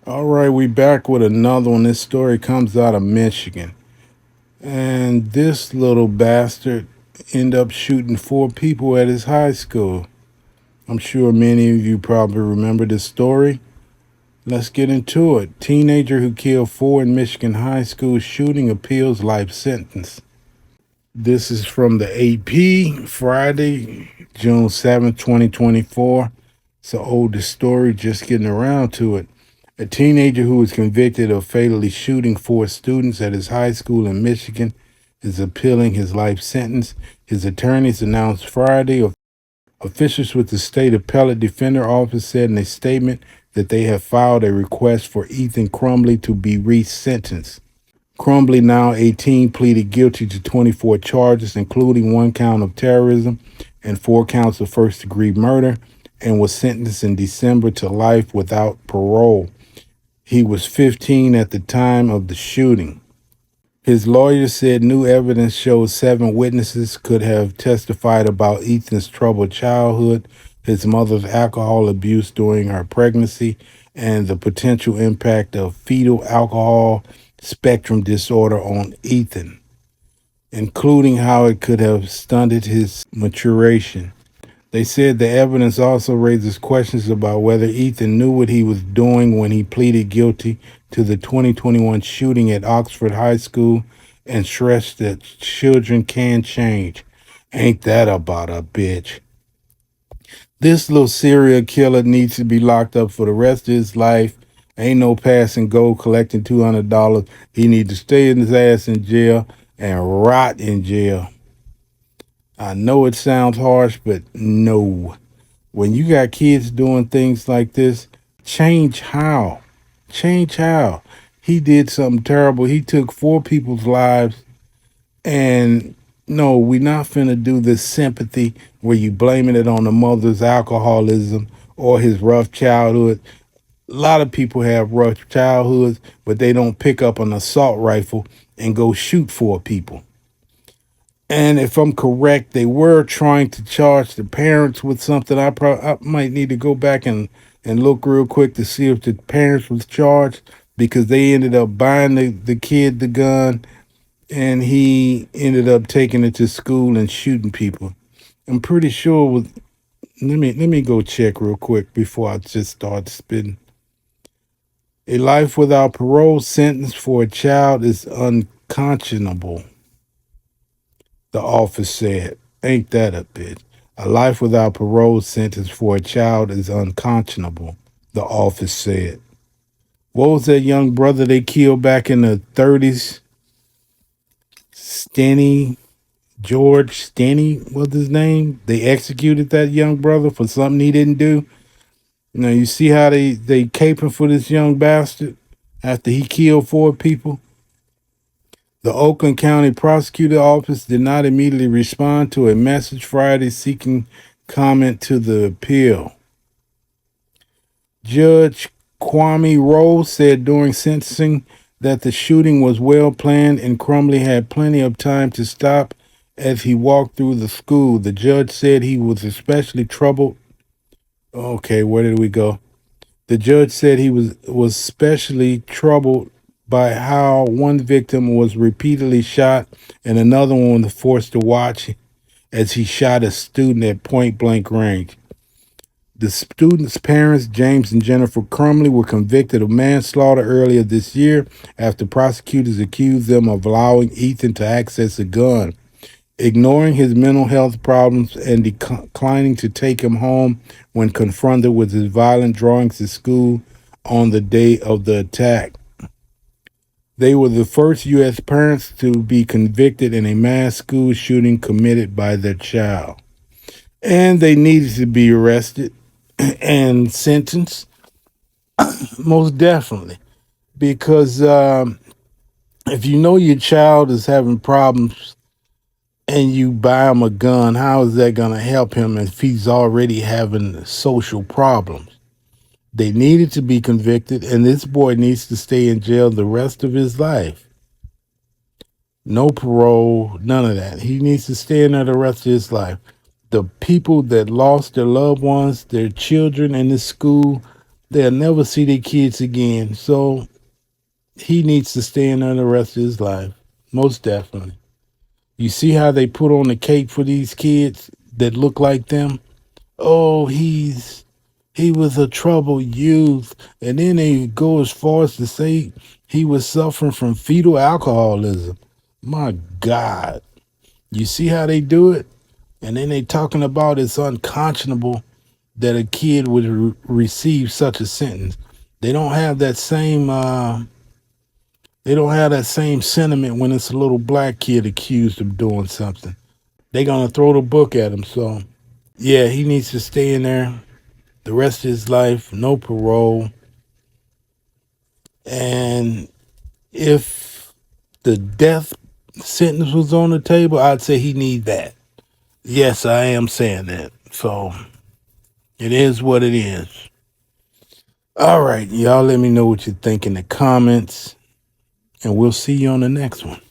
All right, we back with another one. This story comes out of Michigan. And this little bastard ended up shooting four people at his high school. I'm sure many of you probably remember this story. Let's get into it. Teenager who killed four in Michigan high school shooting appeals life sentence. This is from the AP, Friday, June 7th, 2024. It's an older story, just getting around to it. A teenager who was convicted of fatally shooting four students at his high school in Michigan is appealing his life sentence. His attorneys announced Friday. Officials with the state appellate defender office said in a statement that they have filed a request for Ethan Crumbley to be resentenced. Crumbley, now 18, pleaded guilty to 24 charges, including one count of terrorism and four counts of first-degree murder, and was sentenced in December to life without parole. He was 15 at the time of the shooting. His lawyer said new evidence shows seven witnesses could have testified about Ethan's troubled childhood, his mother's alcohol abuse during her pregnancy, and the potential impact of fetal alcohol spectrum disorder on Ethan, including how it could have stunted his maturation. They said the evidence also raises questions about whether Ethan knew what he was doing when he pleaded guilty to the 2021 shooting at Oxford High School and stressed that children can change. Ain't that about a bitch? This little serial killer needs to be locked up for the rest of his life. Ain't no passing go collecting $200. He needs to stay his ass in jail and rot in jail. I know it sounds harsh, but no. When you got kids doing things like this, change how? Change how? He did something terrible. He took four people's lives, and no, we're not finna do this sympathy where you blaming it on the mother's alcoholism or his rough childhood. A lot of people have rough childhoods, but they don't pick up an assault rifle and go shoot four people. And if I'm correct, they were trying to charge the parents with something. I might need to go back and look real quick to see if the parents was charged because they ended up buying the kid the gun and he ended up taking it to school and shooting people. I'm pretty sure with let me go check real quick before I just start spitting. A life without parole sentence for a child is unconscionable, the office said. Ain't that a bitch? A life without parole sentence for a child is unconscionable, the office said. What was that young brother they killed back in the 30s? George Stenny was his name. They executed that young brother for something he didn't do. You see how they caping for this young bastard after he killed four people? The Oakland County Prosecutor Office did not immediately respond to a message Friday seeking comment to the appeal. Judge Kwame Rose said during sentencing that the shooting was well planned and Crumbley had plenty of time to stop as he walked through the school. The judge said he was especially troubled. Okay, where did we go? The judge said he was especially troubled by how one victim was repeatedly shot and another one was forced to watch as he shot a student at point blank range. The students' parents, James and Jennifer Crumbley, were convicted of manslaughter earlier this year after prosecutors accused them of allowing Ethan to access a gun, ignoring his mental health problems, and declining to take him home when confronted with his violent drawings at school on the day of the attack. They were the first U.S. parents to be convicted in a mass school shooting committed by their child. And they needed to be arrested and sentenced, most definitely. Because if you know your child is having problems and you buy him a gun, how is that going to help him if he's already having social problems? They needed to be convicted, and this boy needs to stay in jail the rest of his life. No parole, none of that. He needs to stay in there the rest of his life. The people that lost their loved ones, their children in this school, They'll never see their kids again. So he needs to stay in there the rest of his life. Most definitely. You see how they put on the cape for these kids that look like them? Oh, he was a troubled youth. And then they go as far as to say he was suffering from fetal alcoholism. My God. You see how they do it? And then they talking about it's unconscionable that a kid would receive such a sentence. They don't have that same sentiment when it's a little black kid accused of doing something. They gonna throw the book at him. So yeah, he needs to stay in there the rest of his life, no parole. And if the death sentence was on the table, I'd say he need that. Yes, I am saying that. So it is what it is. All right, y'all let me know what you think in the comments, and we'll see you on the next one.